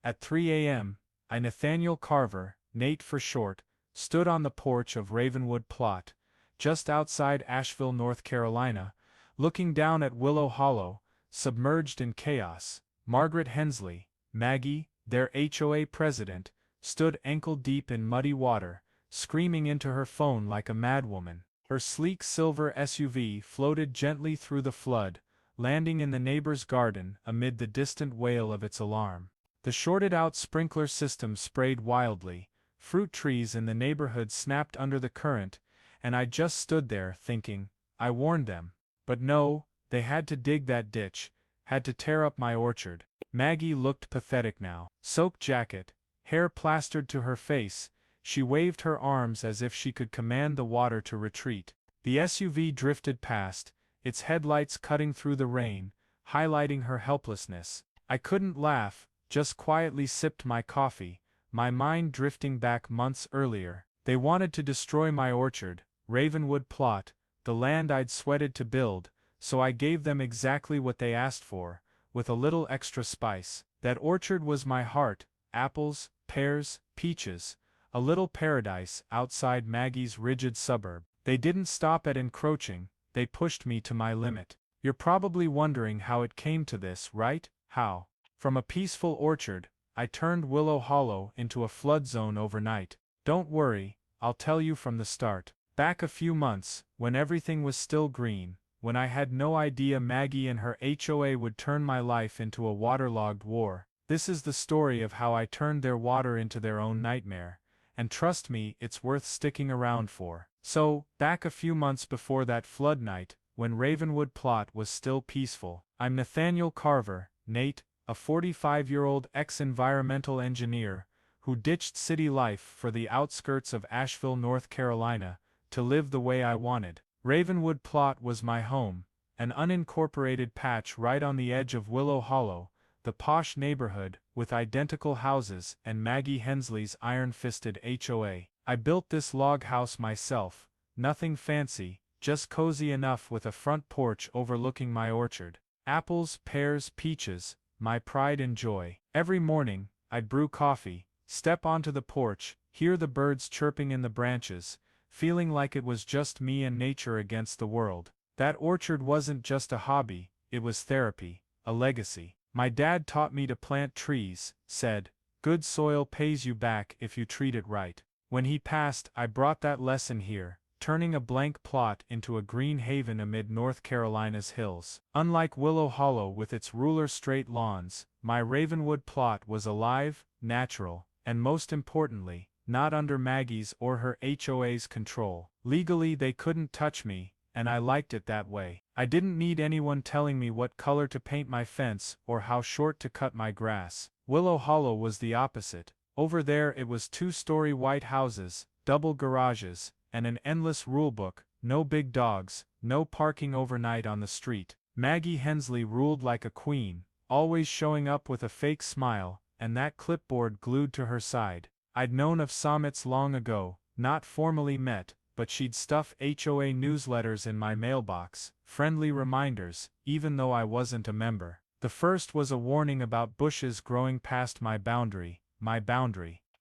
At 3 a.m., I, Nathaniel Carver, Nate for short, stood on the porch of Ravenwood Plot, just outside Asheville, North Carolina, looking down at Willow Hollow, submerged in chaos. Margaret Hensley, Maggie, their HOA president, stood ankle-deep in muddy water, screaming into her phone like a madwoman. Her sleek silver SUV floated gently through the flood, landing in the neighbor's garden amid the distant wail of its alarm. The shorted-out sprinkler system sprayed wildly, fruit trees in the neighborhood snapped under the current, and I just stood there thinking, I warned them. But no, they had to dig that ditch, had to tear up my orchard. Maggie looked pathetic now. Soaked jacket, hair plastered to her face, she waved her arms as if she could command the water to retreat. The SUV drifted past, its headlights cutting through the rain, highlighting her helplessness. I couldn't laugh, just quietly sipped my coffee, my mind drifting back months earlier. They wanted to destroy my orchard, Ravenwood Plot, the land I'd sweated to build, so I gave them exactly what they asked for, with a little extra spice. That orchard was my heart, apples, pears, peaches, a little paradise outside Maggie's rigid suburb. They didn't stop at encroaching, they pushed me to my limit. You're probably wondering how it came to this, right? How? From a peaceful orchard, I turned Willow Hollow into a flood zone overnight. Don't worry, I'll tell you from the start. Back a few months, when everything was still green, when I had no idea Maggie and her HOA would turn my life into a waterlogged war. This is the story of how I turned their water into their own nightmare, and trust me, it's worth sticking around for. So, back a few months before that flood night, when Ravenwood Plot was still peaceful, I'm Nathaniel Carver, Nate, a 45-year-old ex-environmental engineer, who ditched city life for the outskirts of Asheville, North Carolina, to live the way I wanted. Ravenwood Plot was my home, an unincorporated patch right on the edge of Willow Hollow, the posh neighborhood, with identical houses and Maggie Hensley's iron-fisted HOA. I built this log house myself, nothing fancy, just cozy enough with a front porch overlooking my orchard. Apples, pears, peaches, my pride and joy. Every morning, I'd brew coffee, step onto the porch, hear the birds chirping in the branches, feeling like it was just me and nature against the world. That orchard wasn't just a hobby, it was therapy, a legacy. My dad taught me to plant trees, said, good soil pays you back if you treat it right. When he passed, I brought that lesson here, turning a blank plot into a green haven amid North Carolina's hills. Unlike Willow Hollow with its ruler-straight lawns, my Ravenwood Plot was alive, natural, and most importantly, not under Maggie's or her HOA's control. Legally they couldn't touch me, and I liked it that way. I didn't need anyone telling me what color to paint my fence or how short to cut my grass. Willow Hollow was the opposite. Over there it was two-story white houses, double garages, and an endless rulebook, no big dogs, no parking overnight on the street. Maggie Hensley ruled like a queen, always showing up with a fake smile, and that clipboard glued to her side. I'd known of Sommets long ago, not formally met, but she'd stuff HOA newsletters in my mailbox, friendly reminders, even though I wasn't a member. The first was a warning about bushes growing past my boundary.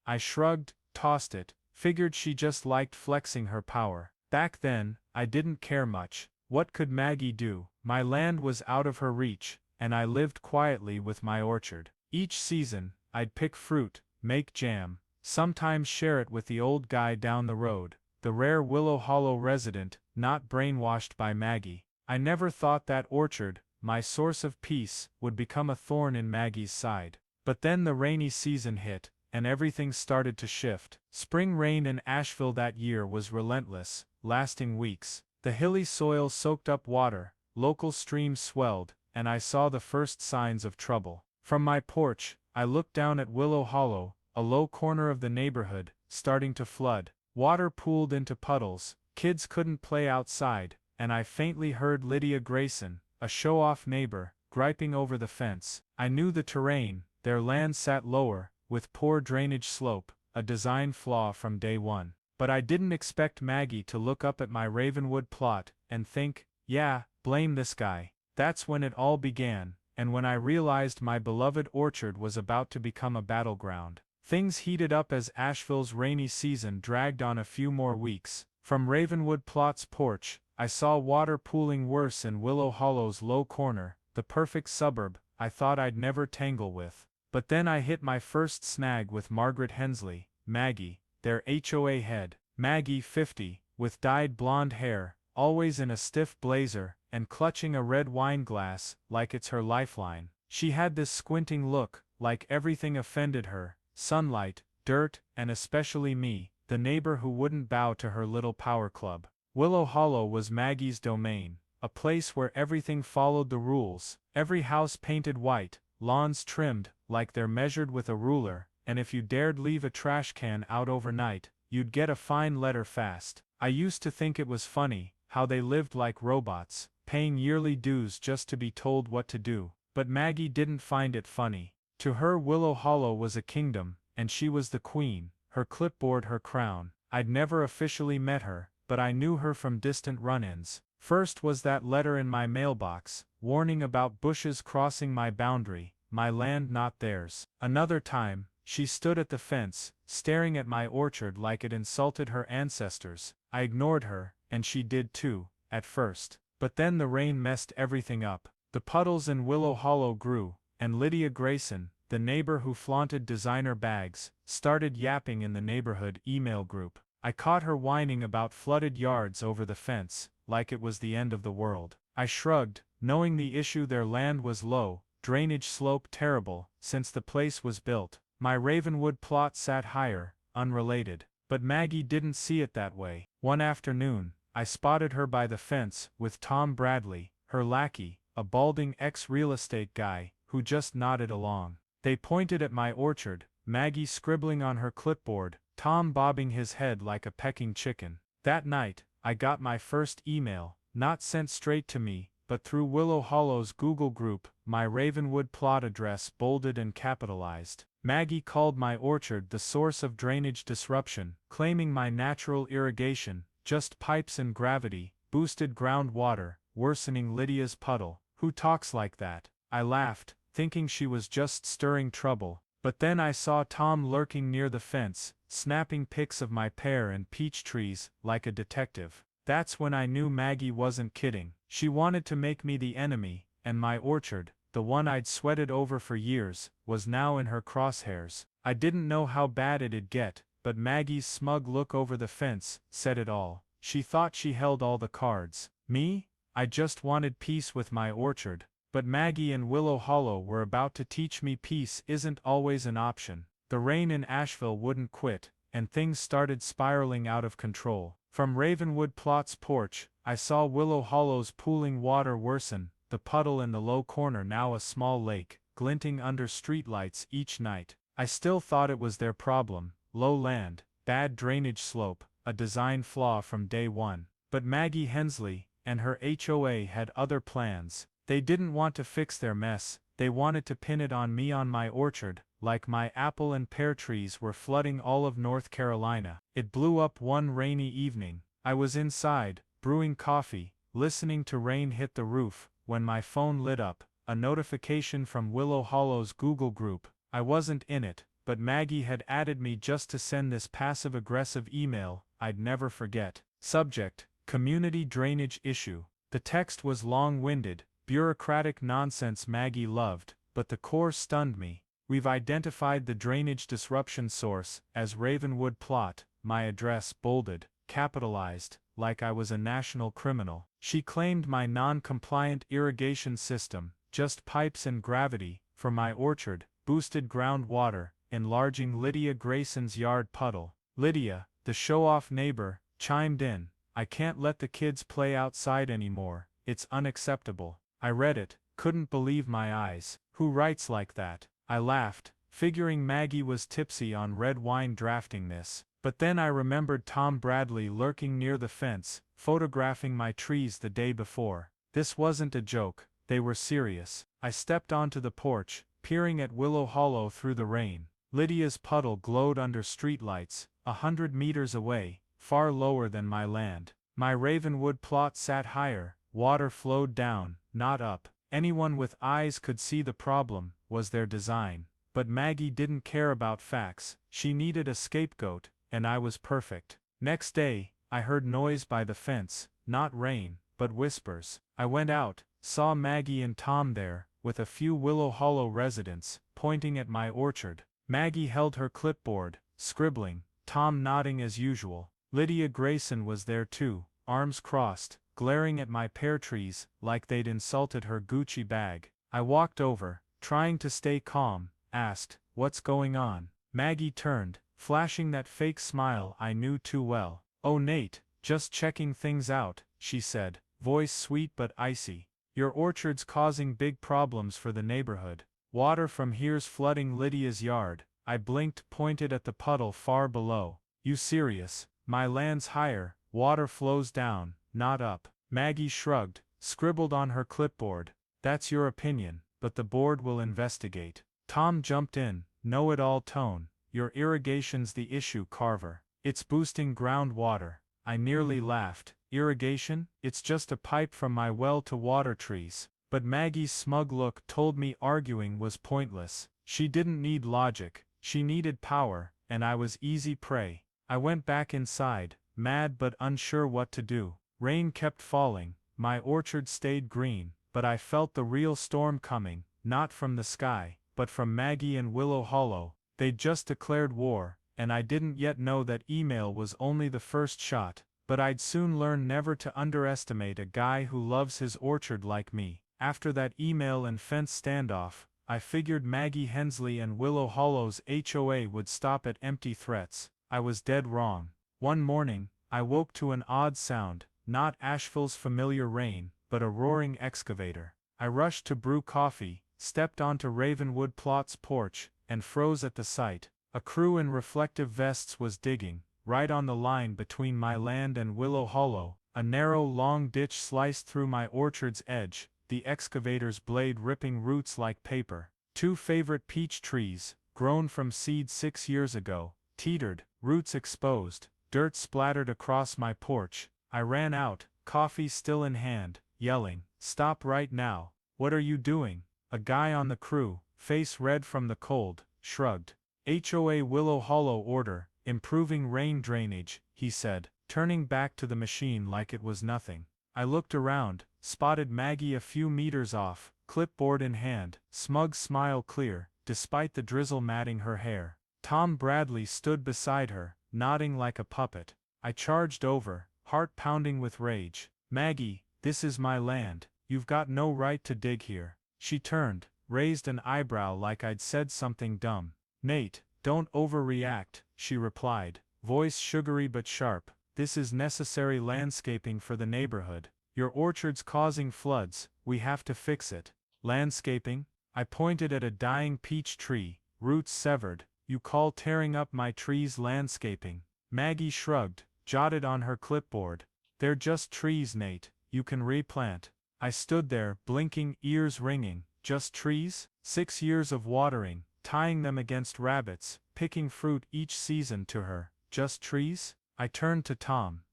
I shrugged, tossed it, figured she just liked flexing her power. Back then, I didn't care much. What could Maggie do? My land was out of her reach, and I lived quietly with my orchard. Each season, I'd pick fruit, make jam, sometimes share it with the old guy down the road, the rare Willow Hollow resident, not brainwashed by Maggie. I never thought that orchard, my source of peace, would become a thorn in Maggie's side. But then the rainy season hit, and everything started to shift. Spring rain in Asheville that year was relentless, lasting weeks. The hilly soil soaked up water, local streams swelled, and I saw the first signs of trouble. From my porch, I looked down at Willow Hollow, a low corner of the neighborhood, starting to flood. Water pooled into puddles, kids couldn't play outside, and I faintly heard Lydia Grayson, a show-off neighbor, griping over the fence. I knew the terrain, their land sat lower, with poor drainage slope, a design flaw from day one. But I didn't expect Maggie to look up at my Ravenwood Plot and think, yeah, blame this guy. That's when it all began. and when I realized my beloved orchard was about to become a battleground. Things heated up as Asheville's rainy season dragged on a few more weeks. From Ravenwood Plot's porch, I saw water pooling worse in Willow Hollow's low corner, the perfect suburb I thought I'd never tangle with. But then I hit my first snag with Margaret Hensley, Maggie, their HOA head. Maggie, 50, with dyed blonde hair, always in a stiff blazer, and clutching a red wine glass like it's her lifeline. She had this squinting look, like everything offended her: sunlight, dirt, and especially me, the neighbor who wouldn't bow to her little power club. Willow Hollow was Maggie's domain, a place where everything followed the rules, every house painted white, lawns trimmed like they're measured with a ruler, and if you dared leave a trash can out overnight, you'd get a fine letter fast. I used to think it was funny how they lived like robots, paying yearly dues just to be told what to do, but Maggie didn't find it funny. To her, Willow Hollow was a kingdom, and she was the queen, her clipboard her crown. I'd never officially met her, but I knew her from distant run-ins. First was that letter in my mailbox, warning about bushes crossing my boundary, my land not theirs. Another time, she stood at the fence, staring at my orchard like it insulted her ancestors. I ignored her, and she did too, at first. But then the rain messed everything up. The puddles in Willow Hollow grew, and Lydia Grayson, the neighbor who flaunted designer bags, started yapping in the neighborhood email group. I caught her whining about flooded yards over the fence, like it was the end of the world. I shrugged, knowing the issue: their land was low, drainage slope terrible, since the place was built. My Ravenwood Plot sat higher, unrelated. But Maggie didn't see it that way. One afternoon, I spotted her by the fence, with Tom Bradley, her lackey, a balding ex-real estate guy, who just nodded along. They pointed at my orchard, Maggie scribbling on her clipboard, Tom bobbing his head like a pecking chicken. That night, I got my first email, not sent straight to me, but through Willow Hollow's Google group, my Ravenwood Plot address bolded and capitalized. Maggie called my orchard the source of drainage disruption, claiming my natural irrigation, just pipes and gravity, boosted groundwater, worsening Lydia's puddle. Who talks like that? I laughed, thinking she was just stirring trouble. But then I saw Tom lurking near the fence, snapping pics of my pear and peach trees, like a detective. That's when I knew Maggie wasn't kidding. She wanted to make me the enemy, and my orchard, the one I'd sweated over for years, was now in her crosshairs. I didn't know how bad it'd get, but Maggie's smug look over the fence said it all. She thought she held all the cards. Me? I just wanted peace with my orchard. But Maggie and Willow Hollow were about to teach me peace isn't always an option. The rain in Asheville wouldn't quit, and things started spiraling out of control. From Ravenwood Plot's porch, I saw Willow Hollow's pooling water worsen, the puddle in the low corner now a small lake, glinting under streetlights each night. I still thought it was their problem: low land, bad drainage slope, a design flaw from day one. But Maggie Hensley and her HOA had other plans. They didn't want to fix their mess, they wanted to pin it on me, on my orchard, like my apple and pear trees were flooding all of North Carolina. It blew up one rainy evening. I was inside, brewing coffee, listening to rain hit the roof, when my phone lit up, a notification from Willow Hollow's Google group. I wasn't in it, but Maggie had added me just to send this passive-aggressive email I'd never forget. Subject: Community Drainage Issue. The text was long-winded, bureaucratic nonsense Maggie loved, but the core stunned me. We've identified the drainage disruption source as Ravenwood Plot, my address bolded, capitalized, like I was a national criminal. She claimed my non-compliant irrigation system, just pipes and gravity, for my orchard, boosted groundwater, enlarging Lydia Grayson's yard puddle. Lydia, the show-off neighbor, chimed in: "I can't let the kids play outside anymore, it's unacceptable." I read it, couldn't believe my eyes. Who writes like that? I laughed, figuring Maggie was tipsy on red wine drafting this. But then I remembered Tom Bradley lurking near the fence, photographing my trees the day before. This wasn't a joke, they were serious. I stepped onto the porch, peering at Willow Hollow through the rain. Lydia's puddle glowed under streetlights, 100 meters away, far lower than my land. My Ravenwood Plot sat higher, water flowed down, not up. Anyone with eyes could see the problem was their design. But Maggie didn't care about facts, she needed a scapegoat, and I was perfect. Next day, I heard noise by the fence, not rain, but whispers. I went out, saw Maggie and Tom there, with a few Willow Hollow residents, pointing at my orchard. Maggie held her clipboard, scribbling, Tom nodding as usual. Lydia Grayson was there too, arms crossed, glaring at my pear trees like they'd insulted her Gucci bag. I walked over, trying to stay calm, asked, "What's going on?" Maggie turned, flashing that fake smile I knew too well. "Oh Nate, just checking things out," she said, voice sweet but icy. "Your orchard's causing big problems for the neighborhood. Water from here's flooding Lydia's yard." I blinked, pointed at the puddle far below. "You serious? My land's higher, water flows down, not up." Maggie shrugged, scribbled on her clipboard, "That's your opinion, but the board will investigate." Tom jumped in, know-it-all tone, "Your irrigation's the issue, Carver. It's boosting groundwater." I nearly laughed. "Irrigation? It's just a pipe from my well to water trees." But Maggie's smug look told me arguing was pointless. She didn't need logic, she needed power, and I was easy prey. I went back inside, mad but unsure what to do. Rain kept falling, my orchard stayed green, but I felt the real storm coming, not from the sky, but from Maggie and Willow Hollow. They'd just declared war, and I didn't yet know that email was only the first shot, but I'd soon learn never to underestimate a guy who loves his orchard like me. After that email and fence standoff, I figured Maggie Hensley and Willow Hollow's HOA would stop at empty threats. I was dead wrong. One morning, I woke to an odd sound, not Asheville's familiar rain, but a roaring excavator. I rushed to brew coffee, stepped onto Ravenwood Plot's porch, and froze at the sight. A crew in reflective vests was digging, right on the line between my land and Willow Hollow. A narrow, long ditch sliced through my orchard's edge, the excavator's blade ripping roots like paper. 2 favorite peach trees, grown from seed 6 years ago, teetered, roots exposed, dirt splattered across my porch. I ran out, coffee still in hand, yelling, "Stop right now, what are you doing?" A guy on the crew, face red from the cold, shrugged. "HOA Willow Hollow order, improving rain drainage," he said, turning back to the machine like it was nothing. I looked around, spotted Maggie a few meters off, clipboard in hand, smug smile clear, despite the drizzle matting her hair. Tom Bradley stood beside her, nodding like a puppet. I charged over, heart pounding with rage. "Maggie, this is my land, you've got no right to dig here." She turned, raised an eyebrow like I'd said something dumb. "Nate, don't overreact," she replied, voice sugary but sharp. "This is necessary landscaping for the neighborhood. Your orchard's causing floods, we have to fix it." "Landscaping?" I pointed at a dying peach tree, roots severed. "You call tearing up my trees landscaping?" Maggie shrugged, jotted on her clipboard, "They're just trees, Nate, you can replant." I stood there, blinking, ears ringing. Just trees? 6 years of watering, tying them against rabbits, picking fruit each season to her. Just trees? I turned to Tom.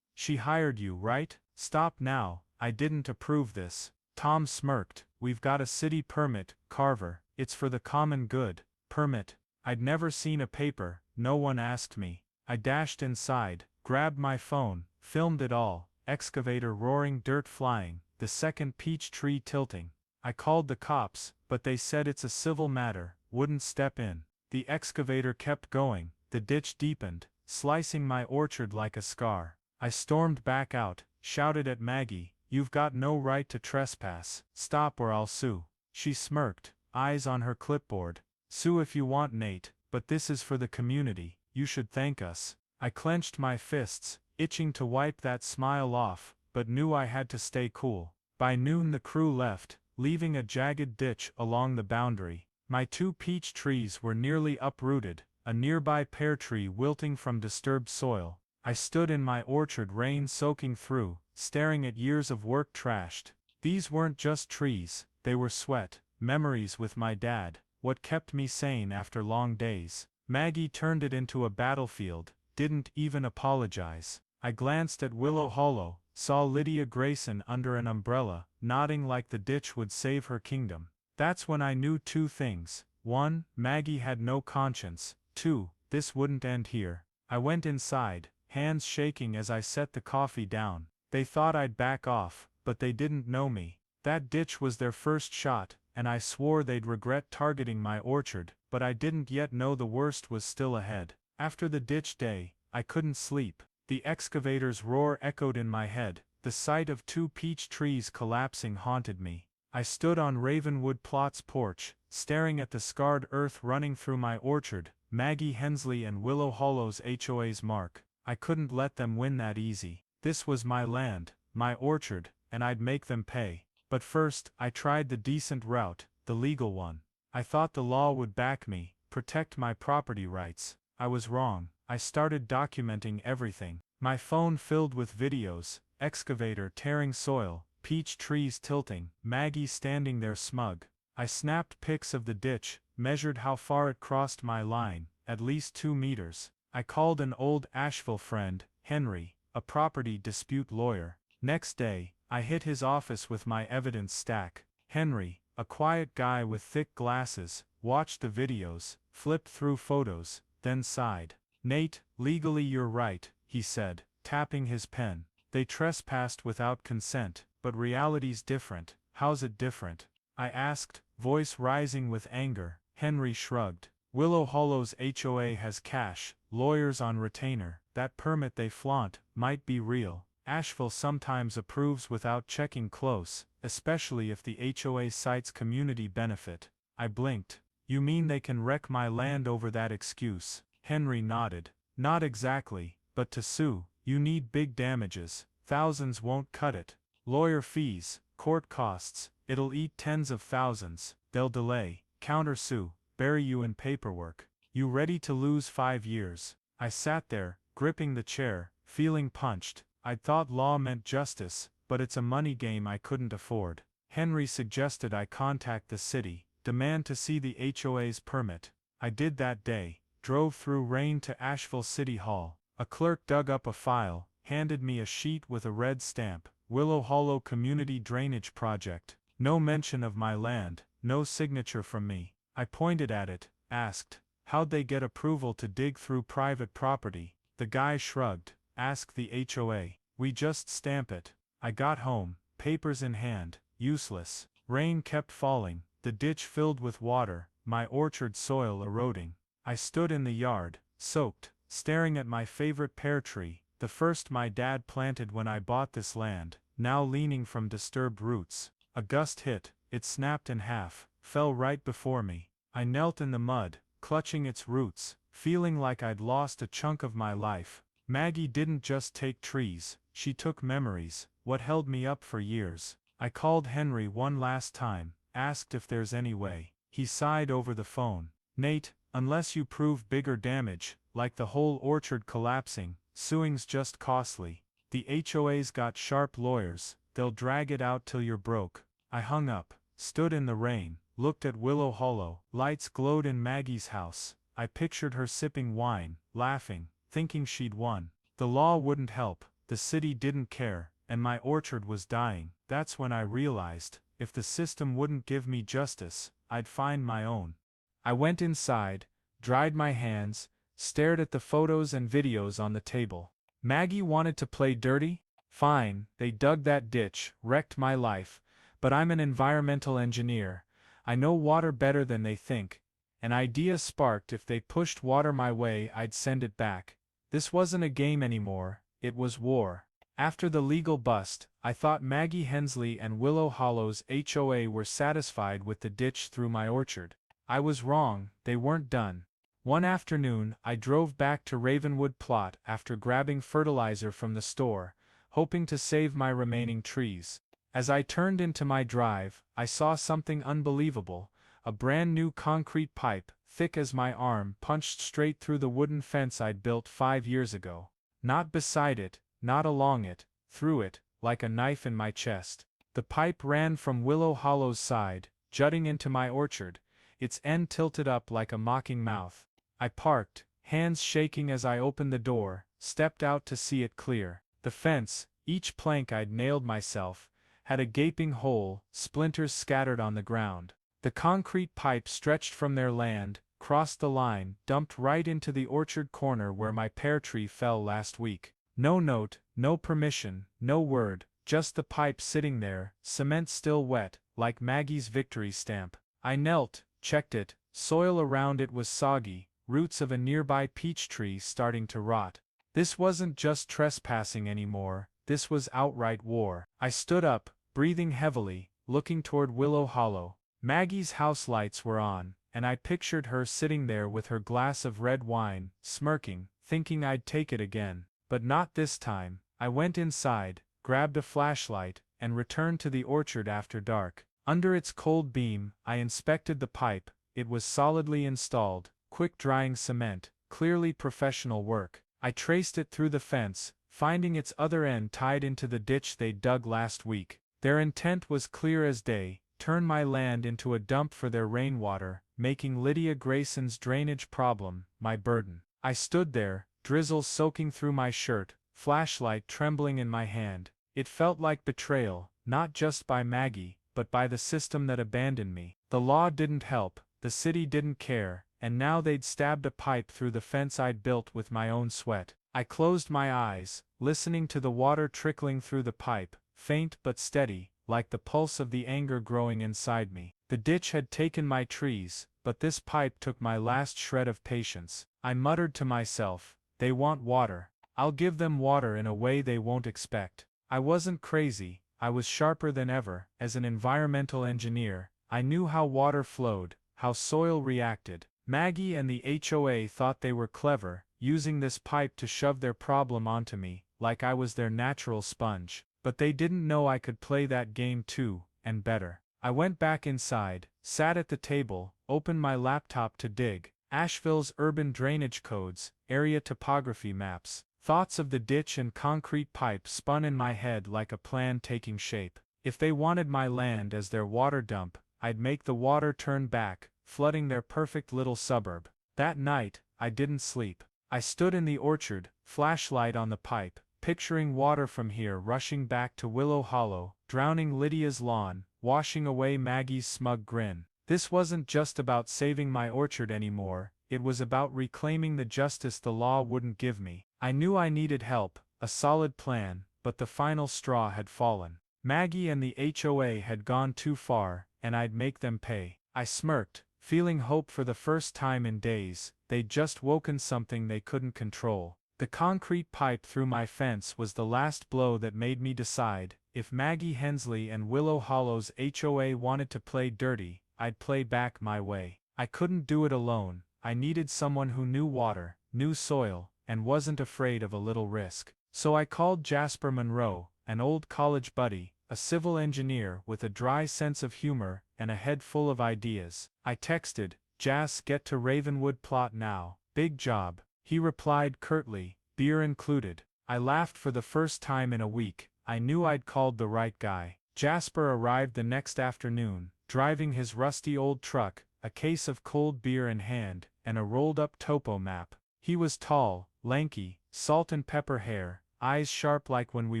"She hired you, right? Stop now, I didn't approve this." Tom smirked. "We've got a city permit, Carver, it's for the common good." Permit? I'd never seen a paper, no one asked me. I dashed inside, grabbed my phone, filmed it all, excavator roaring, dirt flying, the second peach tree tilting. I called the cops, but they said it's a civil matter, wouldn't step in. The excavator kept going, the ditch deepened, slicing my orchard like a scar. I stormed back out, shouted at Maggie, "You've got no right to trespass, stop or I'll sue." She smirked, eyes on her clipboard. "Sue if you want, Nate, but this is for the community, you should thank us." I clenched my fists, itching to wipe that smile off, but knew I had to stay cool. By noon the crew left, leaving a jagged ditch along the boundary. My 2 peach trees were nearly uprooted, a nearby pear tree wilting from disturbed soil. I stood in my orchard, rain soaking through, staring at years of work trashed. These weren't just trees, they were sweat, memories with my dad, what kept me sane after long days. Maggie turned it into a battlefield, didn't even apologize. I glanced at Willow Hollow, saw Lydia Grayson under an umbrella, nodding like the ditch would save her kingdom. That's when I knew two things. 1. Maggie had no conscience. 2. This wouldn't end here. I went inside, hands shaking as I set the coffee down. They thought I'd back off, but they didn't know me. That ditch was their first shot, and I swore they'd regret targeting my orchard, but I didn't yet know the worst was still ahead. After the ditch day, I couldn't sleep. The excavator's roar echoed in my head. The sight of 2 peach trees collapsing haunted me. I stood on Ravenwood Plot's porch, staring at the scarred earth running through my orchard, Maggie Hensley and Willow Hollow's HOA's mark. I couldn't let them win that easy. This was my land, my orchard, and I'd make them pay. But first, I tried the decent route, the legal one. I thought the law would back me, protect my property rights. I was wrong. I started documenting everything. My phone filled with videos, excavator tearing soil, peach trees tilting, Maggie standing there smug. I snapped pics of the ditch, measured how far it crossed my line, at least 2 meters. I called an old Asheville friend, Henry, a property dispute lawyer. Next day, I hit his office with my evidence stack. Henry, a quiet guy with thick glasses, watched the videos, flipped through photos, then sighed. "Nate, legally you're right," he said, tapping his pen. "They trespassed without consent, but reality's different." "How's it different?" I asked, voice rising with anger. Henry shrugged. "Willow Hollow's HOA has cash, lawyers on retainer. That permit they flaunt might be real. Asheville sometimes approves without checking close, especially if the HOA cites community benefit." I blinked. "You mean they can wreck my land over that excuse?" Henry nodded. "Not exactly, but to sue, you need big damages. Thousands won't cut it. Lawyer fees, court costs, it'll eat tens of thousands. They'll delay, countersue, bury you in paperwork. You ready to lose 5 years?" I sat there, gripping the chair, feeling punched. I'd thought law meant justice, but it's a money game I couldn't afford. Henry suggested I contact the city, demand to see the HOA's permit. I did that day, drove through rain to Asheville City Hall. A clerk dug up a file, handed me a sheet with a red stamp, Willow Hollow Community Drainage Project. No mention of my land, no signature from me. I pointed at it, asked, "How'd they get approval to dig through private property?" The guy shrugged. "Ask the HOA. We just stamp it." I got home, papers in hand, useless. Rain kept falling, the ditch filled with water, my orchard soil eroding. I stood in the yard, soaked, staring at my favorite pear tree, the first my dad planted when I bought this land, now leaning from disturbed roots. A gust hit, it snapped in half, fell right before me. I knelt in the mud, clutching its roots, feeling like I'd lost a chunk of my life. Maggie didn't just take trees, she took memories, what held me up for years. I called Henry one last time, asked if there's any way. He sighed over the phone. "Nate, unless you prove bigger damage, like the whole orchard collapsing, suing's just costly. The HOA's got sharp lawyers, they'll drag it out till you're broke." I hung up, stood in the rain, looked at Willow Hollow. Lights glowed in Maggie's house. I pictured her sipping wine, laughing, thinking she'd won. The law wouldn't help, the city didn't care, and my orchard was dying. That's when I realized, if the system wouldn't give me justice, I'd find my own. I went inside, dried my hands, stared at the photos and videos on the table. Maggie wanted to play dirty? Fine, they dug that ditch, wrecked my life, but I'm an environmental engineer. I know water better than they think. An idea sparked: if they pushed water my way, I'd send it back. This wasn't a game anymore, it was war. After the legal bust, I thought Maggie Hensley and Willow Hollow's HOA were satisfied with the ditch through my orchard. I was wrong, they weren't done. One afternoon, I drove back to Ravenwood Plot after grabbing fertilizer from the store, hoping to save my remaining trees. As I turned into my drive, I saw something unbelievable: a brand new concrete pipe, thick as my arm, punched straight through the wooden fence I'd built 5 years ago. Not beside it, not along it, through it, like a knife in my chest. The pipe ran from Willow Hollow's side, jutting into my orchard, its end tilted up like a mocking mouth. I parked, hands shaking as I opened the door, stepped out to see it clear. The fence, Each plank I'd nailed myself had a gaping hole, splinters scattered on the ground. The concrete pipe stretched from their land, crossed the line, dumped right into the orchard corner where my pear tree fell last week. No note, no permission, no word, just the pipe sitting there, cement still wet, like Maggie's victory stamp. I knelt, checked it, soil around it was soggy, roots of a nearby peach tree starting to rot. This wasn't just trespassing anymore, this was outright war. I stood up, breathing heavily, looking toward Willow Hollow. Maggie's house lights were on, and I pictured her sitting there with her glass of red wine, smirking, thinking I'd take it again. But not this time. I went inside, grabbed a flashlight, and returned to the orchard after dark. Under its cold beam, I inspected the pipe. It was solidly installed, quick-drying cement, clearly professional work. I traced it through the fence, finding its other end tied into the ditch they'd dug last week. Their intent was clear as day: turn my land into a dump for their rainwater, making Lydia Grayson's drainage problem my burden. I stood there, drizzle soaking through my shirt, flashlight trembling in my hand. It felt like betrayal, not just by Maggie, but by the system that abandoned me. The law didn't help, the city didn't care, and now they'd stabbed a pipe through the fence I'd built with my own sweat. I closed my eyes, listening to the water trickling through the pipe, faint but steady, like the pulse of the anger growing inside me. The ditch had taken my trees, but this pipe took my last shred of patience. I muttered to myself, they want water. I'll give them water in a way they won't expect. I wasn't crazy, I was sharper than ever. As an environmental engineer, I knew how water flowed, how soil reacted. Maggie and the HOA thought they were clever, using this pipe to shove their problem onto me, like I was their natural sponge. But they didn't know I could play that game too, and better. I went back inside, sat at the table, opened my laptop to dig. Asheville's urban drainage codes, area topography maps. Thoughts of the ditch and concrete pipe spun in my head like a plan taking shape. If they wanted my land as their water dump, I'd make the water turn back, flooding their perfect little suburb. That night, I didn't sleep. I stood in the orchard, flashlight on the pipe, picturing water from here rushing back to Willow Hollow, drowning Lydia's lawn, washing away Maggie's smug grin. This wasn't just about saving my orchard anymore, it was about reclaiming the justice the law wouldn't give me. I knew I needed help, a solid plan, but the final straw had fallen. Maggie and the HOA had gone too far, and I'd make them pay. I smirked, feeling hope for the first time in days. They'd just woken something they couldn't control. The concrete pipe through my fence was the last blow that made me decide, if Maggie Hensley and Willow Hollow's HOA wanted to play dirty, I'd play back my way. I couldn't do it alone. I needed someone who knew water, knew soil, and wasn't afraid of a little risk. So I called Jasper Monroe, an old college buddy, a civil engineer with a dry sense of humor and a head full of ideas. I texted, "Jas, get to Ravenwood Plot now, big job." He replied curtly, "Beer included." I laughed for the first time in a week. I knew I'd called the right guy. Jasper arrived the next afternoon, driving his rusty old truck, a case of cold beer in hand, and a rolled-up topo map. He was tall, lanky, salt and pepper hair, eyes sharp like when we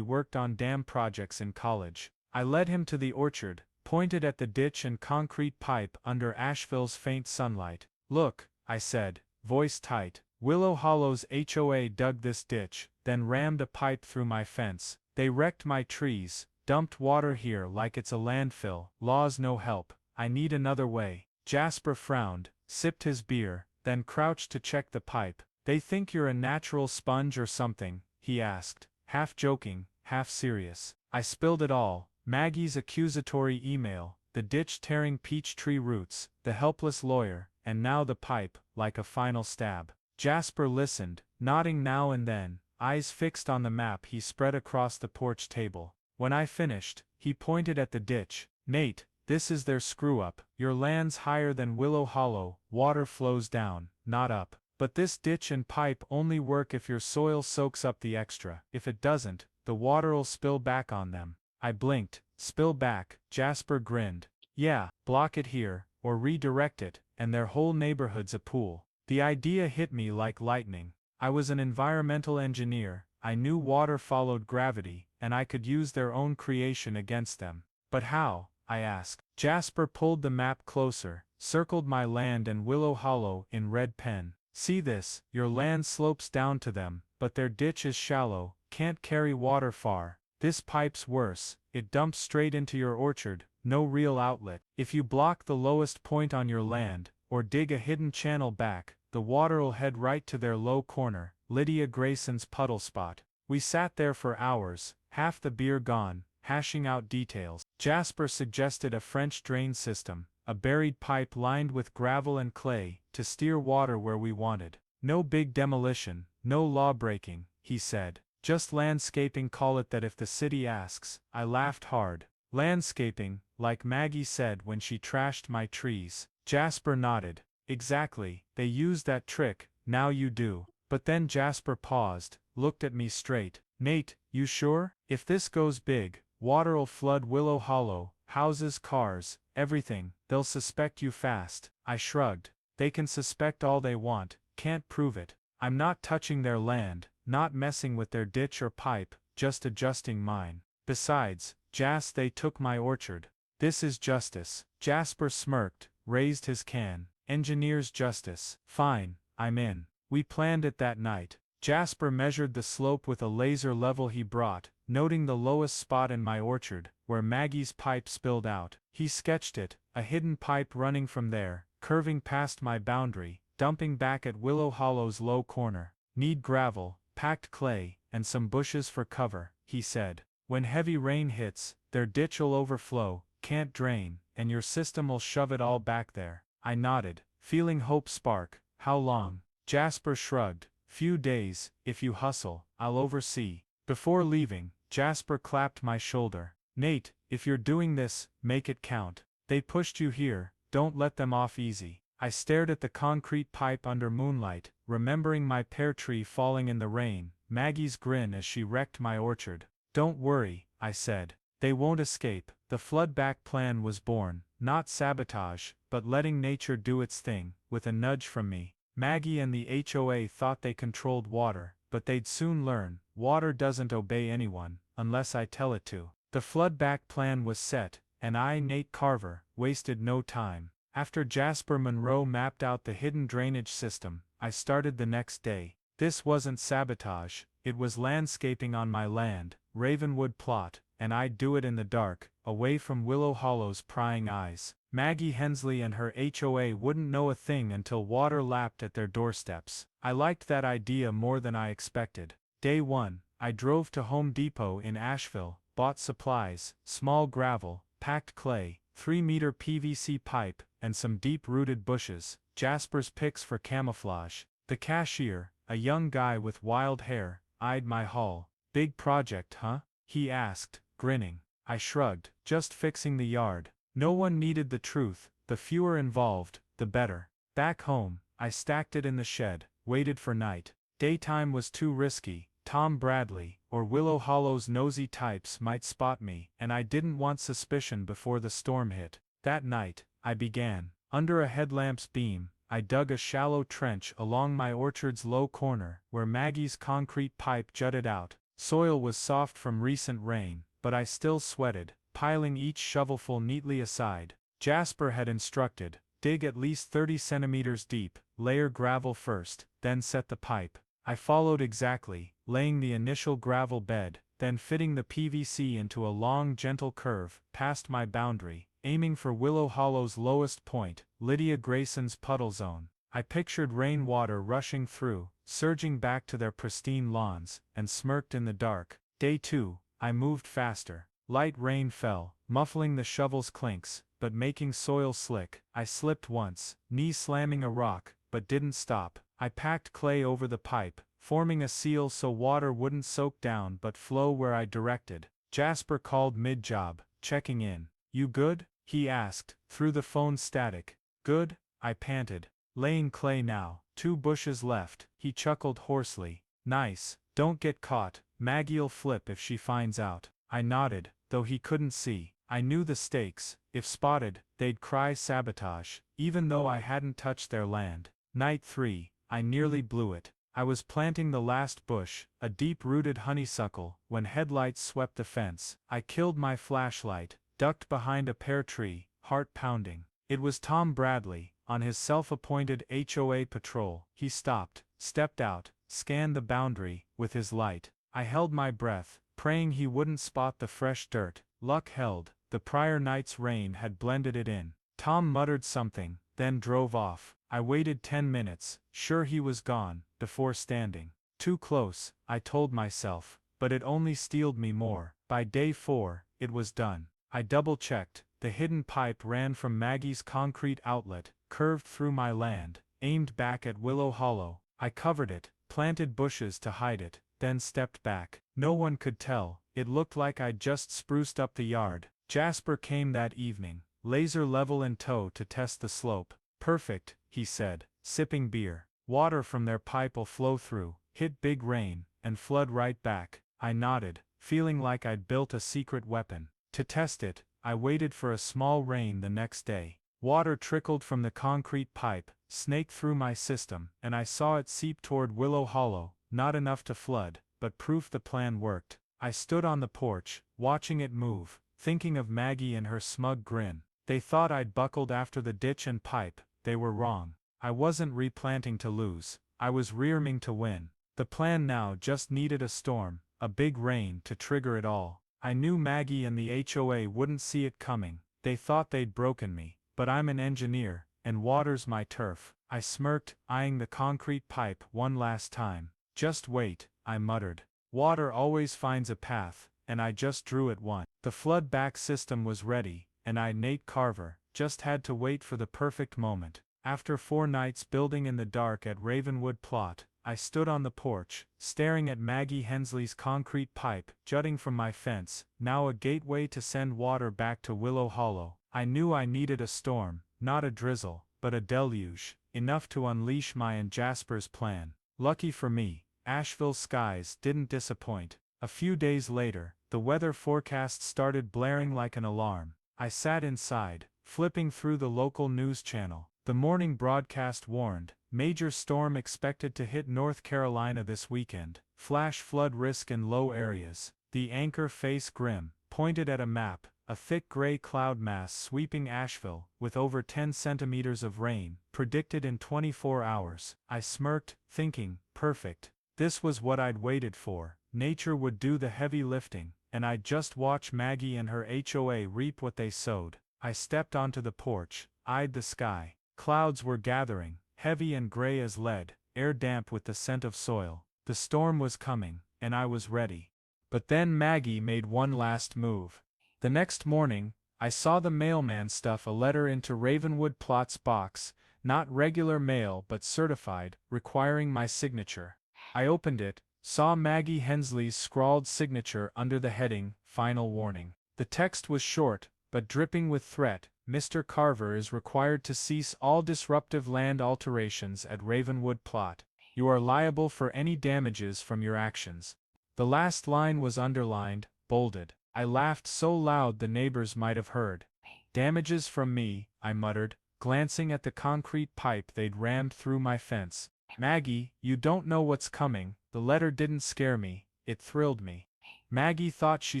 worked on dam projects in college. I led him to the orchard, pointed at the ditch and concrete pipe under Asheville's faint sunlight. "Look," I said, voice tight, "Willow Hollow's HOA dug this ditch, then rammed a pipe through my fence. They wrecked my trees, dumped water here like it's a landfill. Law's no help. I need another way." Jasper frowned, sipped his beer, then crouched to check the pipe. "They think you're a natural sponge or something?" he asked, half joking, half serious. I spilled it all: Maggie's accusatory email, the ditch tearing peach tree roots, the helpless lawyer, and now the pipe, like a final stab. Jasper listened, nodding now and then, eyes fixed on the map he spread across the porch table. When I finished, he pointed at the ditch. "Nate, this is their screw-up. Your land's higher than Willow Hollow, water flows down, not up. But this ditch and pipe only work if your soil soaks up the extra. If it doesn't, the water'll spill back on them." I blinked. "Spill back?" Jasper grinned. "Yeah, block it here, or redirect it, and their whole neighborhood's a pool." The idea hit me like lightning. I was an environmental engineer, I knew water followed gravity, and I could use their own creation against them. But how? I asked. Jasper pulled the map closer, circled my land and Willow Hollow in red pen. See this, your land slopes down to them, but their ditch is shallow, can't carry water far. This pipe's worse, it dumps straight into your orchard, no real outlet. If you block the lowest point on your land, or dig a hidden channel back, the water'll head right to their low corner, Lydia Grayson's puddle spot. We sat there for hours, half the beer gone, hashing out details. Jasper suggested a French drain system, a buried pipe lined with gravel and clay, to steer water where we wanted. No big demolition, no law breaking, he said. Just landscaping, call it that if the city asks. I laughed hard. Landscaping, like Maggie said when she trashed my trees. Jasper nodded. Exactly, they use that trick, now you do. But then Jasper paused, looked at me straight. Nate, you sure? If this goes big, water'll flood Willow Hollow, houses, cars, everything, they'll suspect you fast. I shrugged. They can suspect all they want, can't prove it. I'm not touching their land, not messing with their ditch or pipe, just adjusting mine. Besides, Jas, they took my orchard. This is justice. Jasper smirked, raised his can. Engineer's justice. Fine, I'm in. We planned it that night. Jasper measured the slope with a laser level he brought, noting the lowest spot in my orchard, where Maggie's pipe spilled out. He sketched it, a hidden pipe running from there, curving past my boundary, dumping back at Willow Hollow's low corner. Need gravel, packed clay, and some bushes for cover, he said. When heavy rain hits, their ditch'll overflow, can't drain, and your system'll shove it all back there. I nodded, feeling hope spark. How long? Jasper shrugged. Few days, if you hustle, I'll oversee. Before leaving, Jasper clapped my shoulder. Nate, if you're doing this, make it count. They pushed you here, don't let them off easy. I stared at the concrete pipe under moonlight, remembering my pear tree falling in the rain, Maggie's grin as she wrecked my orchard. Don't worry, I said. They won't escape. The floodback plan was born, not sabotage, but letting nature do its thing, with a nudge from me. Maggie and the HOA thought they controlled water, but they'd soon learn, water doesn't obey anyone, unless I tell it to. The floodback plan was set, and I, Nate Carver, wasted no time. After Jasper Monroe mapped out the hidden drainage system, I started the next day. This wasn't sabotage, it was landscaping on my land, Ravenwood Plot, and I'd do it in the dark, away from Willow Hollow's prying eyes. Maggie Hensley and her HOA wouldn't know a thing until water lapped at their doorsteps. I liked that idea more than I expected. Day 1, I drove to Home Depot in Asheville, bought supplies, small gravel, packed clay, 3-meter PVC pipe, and some deep-rooted bushes, Jasper's picks for camouflage. The cashier, a young guy with wild hair, eyed my haul. Big project, huh? He asked, grinning. I shrugged, just fixing the yard. No one needed the truth, the fewer involved, the better. Back home, I stacked it in the shed, waited for night. Daytime was too risky, Tom Bradley, or Willow Hollow's nosy types might spot me, and I didn't want suspicion before the storm hit. That night, I began. Under a headlamp's beam, I dug a shallow trench along my orchard's low corner, where Maggie's concrete pipe jutted out. Soil was soft from recent rain, but I still sweated, piling each shovelful neatly aside. Jasper had instructed, dig at least 30 centimeters deep, layer gravel first, then set the pipe. I followed exactly, laying the initial gravel bed, then fitting the PVC into a long gentle curve, past my boundary, aiming for Willow Hollow's lowest point, Lydia Grayson's puddle zone. I pictured rainwater rushing through, surging back to their pristine lawns, and smirked in the dark. Day 2, I moved faster. Light rain fell, muffling the shovel's clinks, but making soil slick. I slipped once, knee slamming a rock, but didn't stop. I packed clay over the pipe, forming a seal so water wouldn't soak down but flow where I directed. Jasper called mid-job, checking in. You good? He asked, through the phone static. Good, I panted. Laying clay now, 2 bushes left, he chuckled hoarsely. Nice, don't get caught, Maggie'll flip if she finds out. I nodded, though he couldn't see. I knew the stakes. If spotted, they'd cry sabotage, even though I hadn't touched their land. Night 3, I nearly blew it. I was planting the last bush, a deep-rooted honeysuckle, when headlights swept the fence. I killed my flashlight, ducked behind a pear tree, heart pounding. It was Tom Bradley, on his self-appointed HOA patrol. He stopped, stepped out, scanned the boundary, with his light. I held my breath, praying he wouldn't spot the fresh dirt. Luck held, the prior night's rain had blended it in. Tom muttered something, then drove off. I waited 10 minutes, sure he was gone, before standing too close, I told myself, but it only steeled me more. By day 4, it was done. I double-checked. The hidden pipe ran from Maggie's concrete outlet, curved through my land, aimed back at Willow Hollow. I covered it, planted bushes to hide it, then stepped back. No one could tell, it looked like I'd just spruced up the yard. Jasper came that evening, laser level in tow to test the slope. Perfect, he said, sipping beer. Water from their pipe'll flow through, hit big rain, and flood right back. I nodded, feeling like I'd built a secret weapon. To test it, I waited for a small rain the next day. Water trickled from the concrete pipe, snaked through my system, and I saw it seep toward Willow Hollow, not enough to flood, but proof the plan worked. I stood on the porch, watching it move, thinking of Maggie and her smug grin. They thought I'd buckled after the ditch and pipe. They were wrong. I wasn't replanting to lose, I was rearming to win. The plan now just needed a storm, a big rain to trigger it all. I knew Maggie and the HOA wouldn't see it coming. They thought they'd broken me, but I'm an engineer, and water's my turf. I smirked, eyeing the concrete pipe one last time. Just wait, I muttered. Water always finds a path, and I just drew it one. The flood back system was ready, and I, Nate Carver, just had to wait for the perfect moment. After 4 nights building in the dark at Ravenwood Plot, I stood on the porch, staring at Maggie Hensley's concrete pipe jutting from my fence, now a gateway to send water back to Willow Hollow. I knew I needed a storm, not a drizzle, but a deluge, enough to unleash my and Jasper's plan. Lucky for me, Asheville's skies didn't disappoint. A few days later, the weather forecast started blaring like an alarm. I sat inside, flipping through the local news channel. The morning broadcast warned, major storm expected to hit North Carolina this weekend, flash flood risk in low areas. The anchor, face grim, pointed at a map, a thick gray cloud mass sweeping Asheville, with over 10 centimeters of rain, predicted in 24 hours. I smirked, thinking, perfect. This was what I'd waited for. Nature would do the heavy lifting, and I'd just watch Maggie and her HOA reap what they sowed. I stepped onto the porch, eyed the sky. Clouds were gathering, heavy and gray as lead, air damp with the scent of soil. The storm was coming, and I was ready. But then Maggie made one last move. The next morning, I saw the mailman stuff a letter into Ravenwood Plot's box, not regular mail but certified, requiring my signature. I opened it, saw Maggie Hensley's scrawled signature under the heading, Final Warning. The text was short, but dripping with threat. Mr. Carver is required to cease all disruptive land alterations at Ravenwood Plot. You are liable for any damages from your actions. The last line was underlined, bolded. I laughed so loud the neighbors might have heard. Damages from me, I muttered, glancing at the concrete pipe they'd rammed through my fence. Maggie, you don't know what's coming. The letter didn't scare me, it thrilled me. Maggie thought she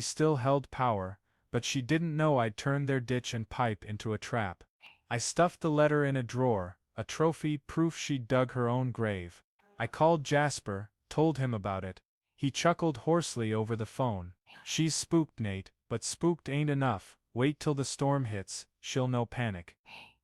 still held power, but she didn't know I'd turned their ditch and pipe into a trap. I stuffed the letter in a drawer, a trophy, proof she'd dug her own grave. I called Jasper, told him about it. He chuckled hoarsely over the phone. She's spooked, Nate, but spooked ain't enough. Wait till the storm hits, she'll know panic.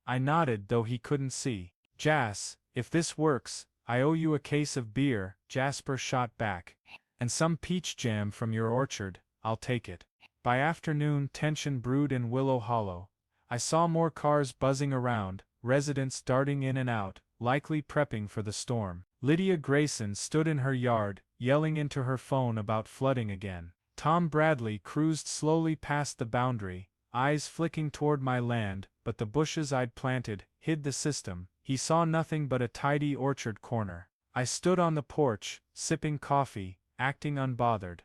I nodded, though he couldn't see. Jas, if this works, I owe you a case of beer, Jasper shot back. And some peach jam from your orchard, I'll take it. By afternoon, tension brewed in Willow Hollow. I saw more cars buzzing around, residents darting in and out, likely prepping for the storm. Lydia Grayson stood in her yard, yelling into her phone about flooding again. Tom Bradley cruised slowly past the boundary, eyes flicking toward my land, but the bushes I'd planted hid the system. He saw nothing but a tidy orchard corner. I stood on the porch, sipping coffee, acting unbothered.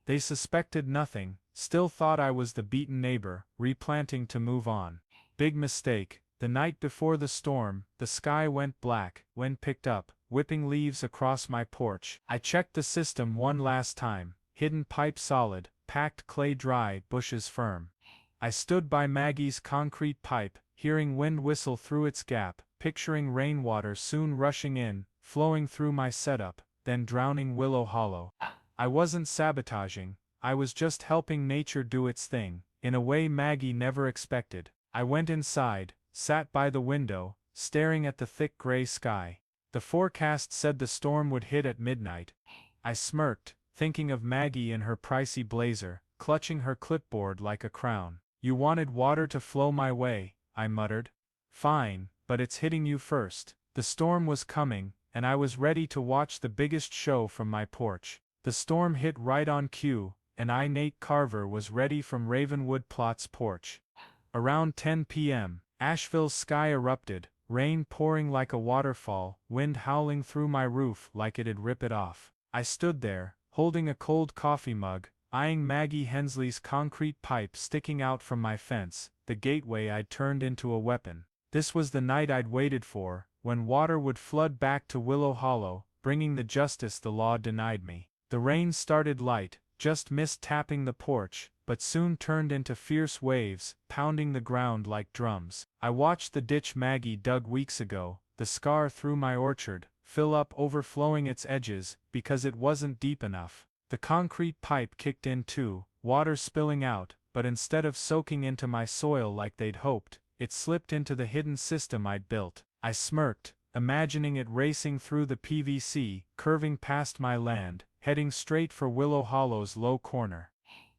They suspected nothing, still thought I was the beaten neighbor, replanting to move on. Big mistake. The night before the storm, the sky went black, wind picked up, whipping leaves across my porch. I checked the system one last time, hidden pipe solid, packed clay dry, bushes firm. I stood by Maggie's concrete pipe, hearing wind whistle through its gap, picturing rainwater soon rushing in, flowing through my setup, then drowning Willow Hollow. I wasn't sabotaging, I was just helping nature do its thing, in a way Maggie never expected. I went inside, sat by the window, staring at the thick gray sky. The forecast said the storm would hit at midnight. I smirked, thinking of Maggie in her pricey blazer, clutching her clipboard like a crown. "You wanted water to flow my way," I muttered. "Fine, but it's hitting you first." The storm was coming, and I was ready to watch the biggest show from my porch. The storm hit right on cue, and Nate Carver was ready from Ravenwood Plot's porch. Around 10 p.m., Asheville's sky erupted, rain pouring like a waterfall, wind howling through my roof like it'd rip it off. I stood there, holding a cold coffee mug, eyeing Maggie Hensley's concrete pipe sticking out from my fence, the gateway I'd turned into a weapon. This was the night I'd waited for, when water would flood back to Willow Hollow, bringing the justice the law denied me. The rain started light, just mist tapping the porch, but soon turned into fierce waves, pounding the ground like drums. I watched the ditch Maggie dug weeks ago, the scar through my orchard, fill up, overflowing its edges, because it wasn't deep enough. The concrete pipe kicked in too, water spilling out, but instead of soaking into my soil like they'd hoped, it slipped into the hidden system I'd built. I smirked, imagining it racing through the PVC, curving past my land, heading straight for Willow Hollow's low corner.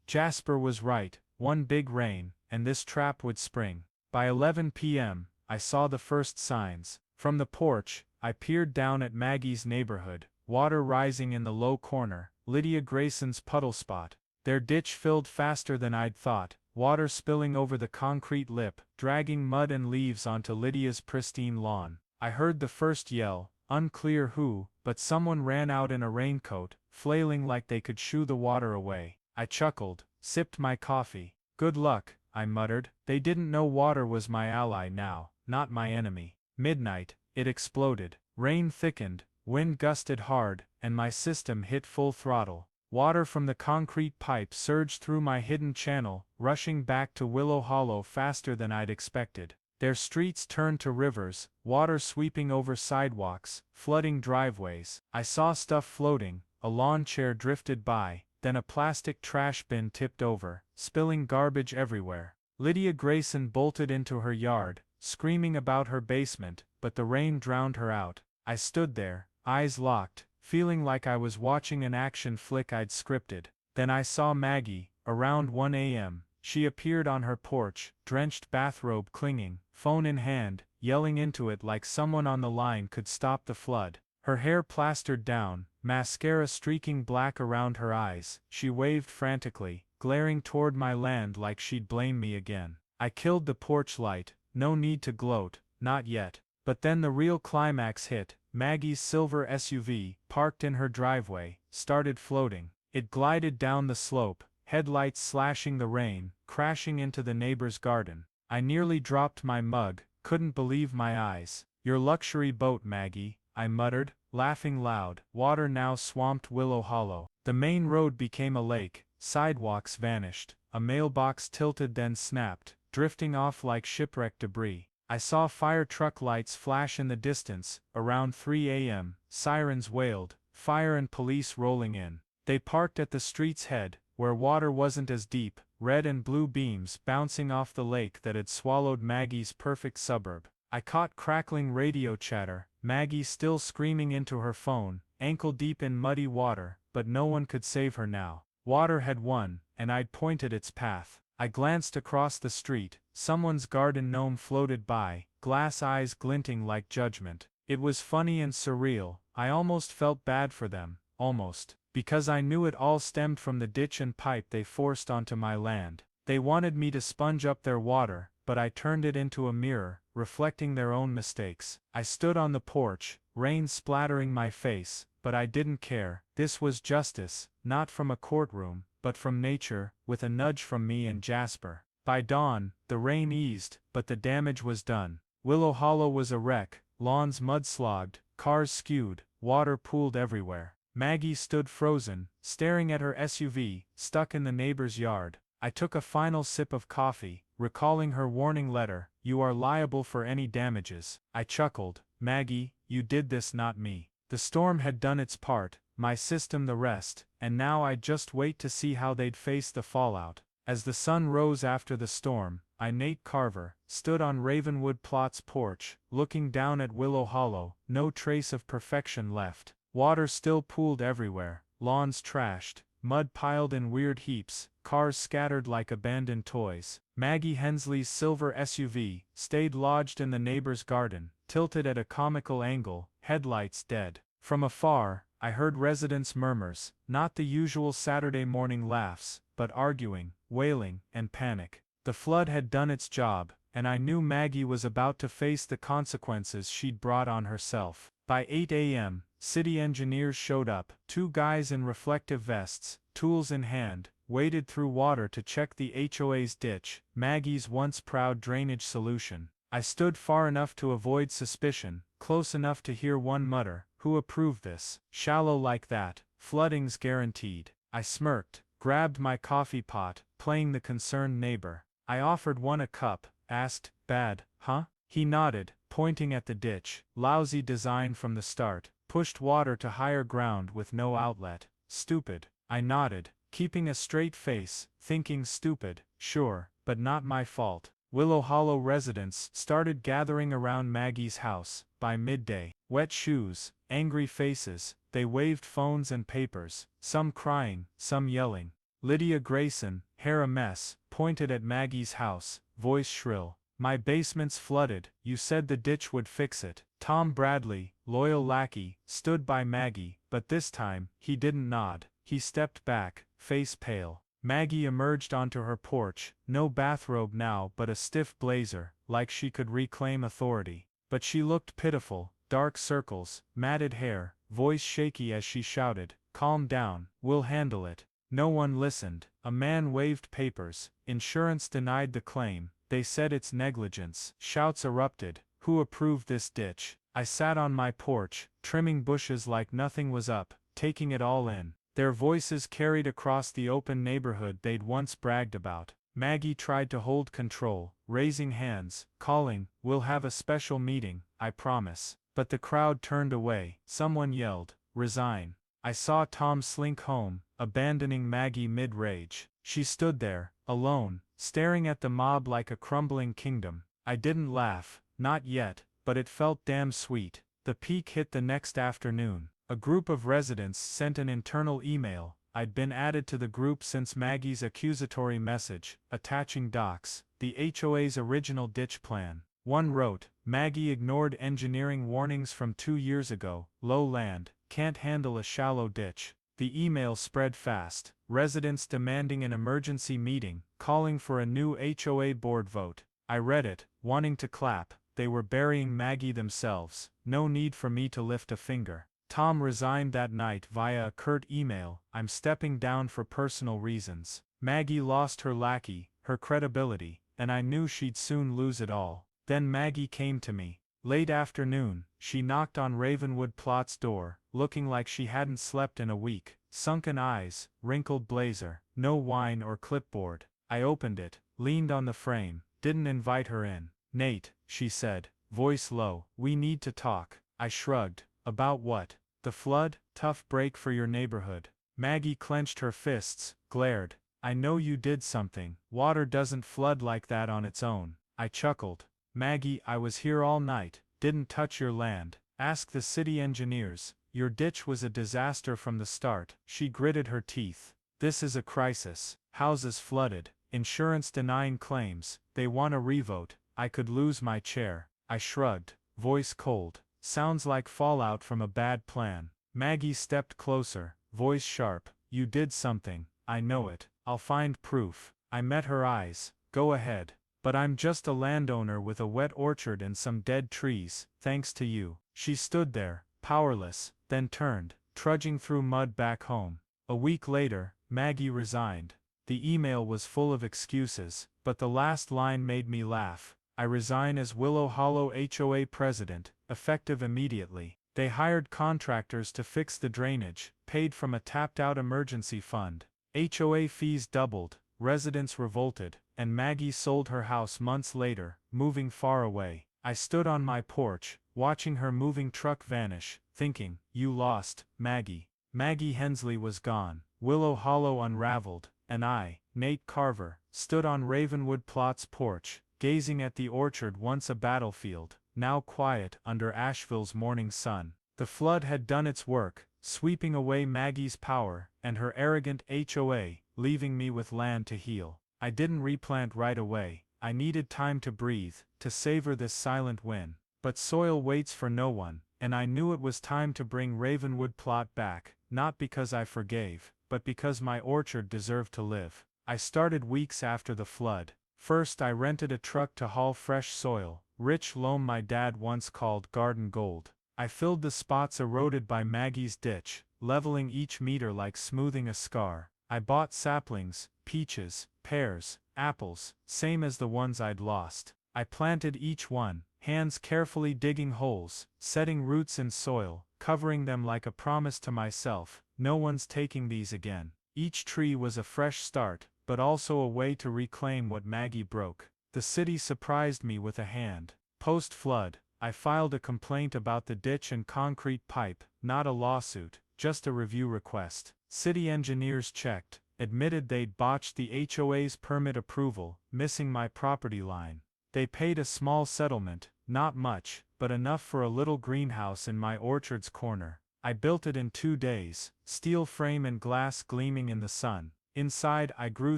Jasper was right, one big rain, and this trap would spring. By 11 p.m., I saw the first signs. From the porch, I peered down at Maggie's neighborhood, water rising in the low corner, Lydia Grayson's puddle spot. Their ditch filled faster than I'd thought, water spilling over the concrete lip, dragging mud and leaves onto Lydia's pristine lawn. I heard the first yell, unclear who, but someone ran out in a raincoat, flailing like they could shoo the water away. I chuckled, sipped my coffee. "Good luck," I muttered. They didn't know water was my ally now, not my enemy. Midnight, it exploded. Rain thickened, wind gusted hard, and my system hit full throttle. Water from the concrete pipe surged through my hidden channel, rushing back to Willow Hollow faster than I'd expected. Their streets turned to rivers, water sweeping over sidewalks, flooding driveways. I saw stuff floating, a lawn chair drifted by, then a plastic trash bin tipped over, spilling garbage everywhere. Lydia Grayson bolted into her yard, screaming about her basement, but the rain drowned her out. I stood there, eyes locked, feeling like I was watching an action flick I'd scripted. Then I saw Maggie, around 1 a.m. She appeared on her porch, drenched bathrobe clinging, phone in hand, yelling into it like someone on the line could stop the flood. Her hair plastered down, mascara streaking black around her eyes, she waved frantically, glaring toward my land like she'd blame me again. I killed the porch light, no need to gloat, not yet. But then the real climax hit. Maggie's silver SUV, parked in her driveway, started floating. It glided down the slope, headlights slashing the rain, crashing into the neighbor's garden. I nearly dropped my mug, couldn't believe my eyes. "Your luxury boat, Maggie," I muttered, laughing loud. Water now swamped Willow Hollow. The main road became a lake, sidewalks vanished, a mailbox tilted then snapped, drifting off like shipwreck debris. I saw fire truck lights flash in the distance. Around 3 a.m., sirens wailed, fire and police rolling in. They parked at the street's head, where water wasn't as deep, red and blue beams bouncing off the lake that had swallowed Maggie's perfect suburb. I caught crackling radio chatter, Maggie still screaming into her phone, ankle deep in muddy water, but no one could save her now. Water had won, and I'd pointed its path. I glanced across the street, someone's garden gnome floated by, glass eyes glinting like judgment. It was funny and surreal, I almost felt bad for them, almost, because I knew it all stemmed from the ditch and pipe they forced onto my land. They wanted me to sponge up their water, but I turned it into a mirror, reflecting their own mistakes. I stood on the porch, rain splattering my face, but I didn't care. This was justice, not from a courtroom, but from nature, with a nudge from me and Jasper. By dawn, the rain eased, but the damage was done. Willow Hollow was a wreck, lawns mudslogged, cars skewed, water pooled everywhere. Maggie stood frozen, staring at her SUV, stuck in the neighbor's yard. I took a final sip of coffee, recalling her warning letter, "You are liable for any damages." I chuckled, "Maggie, you did this, not me." The storm had done its part, my system the rest, and now I'd just wait to see how they'd face the fallout. As the sun rose after the storm, I, Nate Carver, stood on Ravenwood Plot's porch, looking down at Willow Hollow, no trace of perfection left. Water still pooled everywhere, lawns trashed, mud piled in weird heaps, cars scattered like abandoned toys. Maggie Hensley's silver SUV stayed lodged in the neighbor's garden, tilted at a comical angle, headlights dead. From afar, I heard residents' murmurs, not the usual Saturday morning laughs, but arguing, wailing, and panic. The flood had done its job, and I knew Maggie was about to face the consequences she'd brought on herself. By 8 a.m., city engineers showed up, two guys in reflective vests, tools in hand, waded through water to check the HOA's ditch, Maggie's once proud drainage solution. I stood far enough to avoid suspicion, close enough to hear one mutter, "Who approved this? Shallow like that, flooding's guaranteed." I smirked, grabbed my coffee pot, playing the concerned neighbor. I offered one a cup, asked, "Bad, huh?" He nodded, pointing at the ditch, "Lousy design from the start, pushed water to higher ground with no outlet. Stupid." I nodded, keeping a straight face, thinking stupid, sure, but not my fault. Willow Hollow residents started gathering around Maggie's house. By midday, wet shoes, angry faces, they waved phones and papers, some crying, some yelling. Lydia Grayson, hair a mess, pointed at Maggie's house, voice shrill, "My basement's flooded, you said the ditch would fix it." Tom Bradley, loyal lackey, stood by Maggie, but this time, he didn't nod. He stepped back, face pale. Maggie emerged onto her porch, no bathrobe now but a stiff blazer, like she could reclaim authority. But she looked pitiful, dark circles, matted hair, voice shaky as she shouted, "Calm down, we'll handle it." No one listened. A man waved papers, insurance denied the claim, they said it's negligence. Shouts erupted, "Who approved this ditch?" I sat on my porch, trimming bushes like nothing was up, taking it all in. Their voices carried across the open neighborhood they'd once bragged about. Maggie tried to hold control, raising hands, calling, "We'll have a special meeting, I promise." But the crowd turned away. Someone yelled, "Resign." I saw Tom slink home, abandoning Maggie mid-rage. She stood there, alone, staring at the mob like a crumbling kingdom. I didn't laugh, not yet, but it felt damn sweet. The peak hit the next afternoon. A group of residents sent an internal email. I'd been added to the group since Maggie's accusatory message, attaching docs, the HOA's original ditch plan. One wrote, "Maggie ignored engineering warnings from 2 years ago, low land, can't handle a shallow ditch." The email spread fast, residents demanding an emergency meeting, calling for a new HOA board vote. I read it, wanting to clap. They were burying Maggie themselves, no need for me to lift a finger. Tom resigned that night via a curt email, "I'm stepping down for personal reasons." Maggie lost her lackey, her credibility, and I knew she'd soon lose it all. Then Maggie came to me. Late afternoon, she knocked on Ravenwood Plot's door, looking like she hadn't slept in a week. Sunken eyes, wrinkled blazer, no wine or clipboard. I opened it, leaned on the frame, didn't invite her in. "Nate," she said, voice low, "we need to talk." I shrugged. "About what?" "The flood, tough break for your neighborhood." Maggie clenched her fists, glared. "I know you did something. Water doesn't flood like that on its own." I chuckled. "Maggie, I was here all night, didn't touch your land. Ask the city engineers. Your ditch was a disaster from the start." She gritted her teeth. "This is a crisis. Houses flooded, insurance denying claims, they want a revote." I could lose my chair. I shrugged, voice cold. "Sounds like fallout from a bad plan." Maggie stepped closer, voice sharp. "You did something, I know it. I'll find proof." I met her eyes. "Go ahead. But I'm just a landowner with a wet orchard and some dead trees, thanks to you." She stood there, powerless, then turned, trudging through mud back home. A week later, Maggie resigned. The email was full of excuses, but the last line made me laugh. "I resign as Willow Hollow HOA president, effective immediately." They hired contractors to fix the drainage, paid from a tapped-out emergency fund. HOA fees doubled, residents revolted, and Maggie sold her house months later, moving far away. I stood on my porch, watching her moving truck vanish, thinking, "You lost, Maggie." Maggie Hensley was gone, Willow Hollow unraveled, and I, Nate Carver, stood on Ravenwood Plot's porch, gazing at the orchard once a battlefield, now quiet under Asheville's morning sun. The flood had done its work, sweeping away Maggie's power and her arrogant HOA, leaving me with land to heal. I didn't replant right away. I needed time to breathe, to savor this silent win. But soil waits for no one, and I knew it was time to bring Ravenwood Plot back, not because I forgave, but because my orchard deserved to live. I started weeks after the flood. First, I rented a truck to haul fresh soil, rich loam my dad once called garden gold. I filled the spots eroded by Maggie's ditch, leveling each meter like smoothing a scar. I bought saplings, peaches, pears, apples, same as the ones I'd lost. I planted each one, hands carefully digging holes, setting roots in soil, covering them like a promise to myself, no one's taking these again. Each tree was a fresh start, but also a way to reclaim what Maggie broke. The city surprised me with a hand. Post-flood, I filed a complaint about the ditch and concrete pipe, not a lawsuit, just a review request. City engineers checked, admitted they'd botched the HOA's permit approval, missing my property line. They paid a small settlement, not much, but enough for a little greenhouse in my orchard's corner. I built it in 2 days, steel frame and glass gleaming in the sun. Inside I grew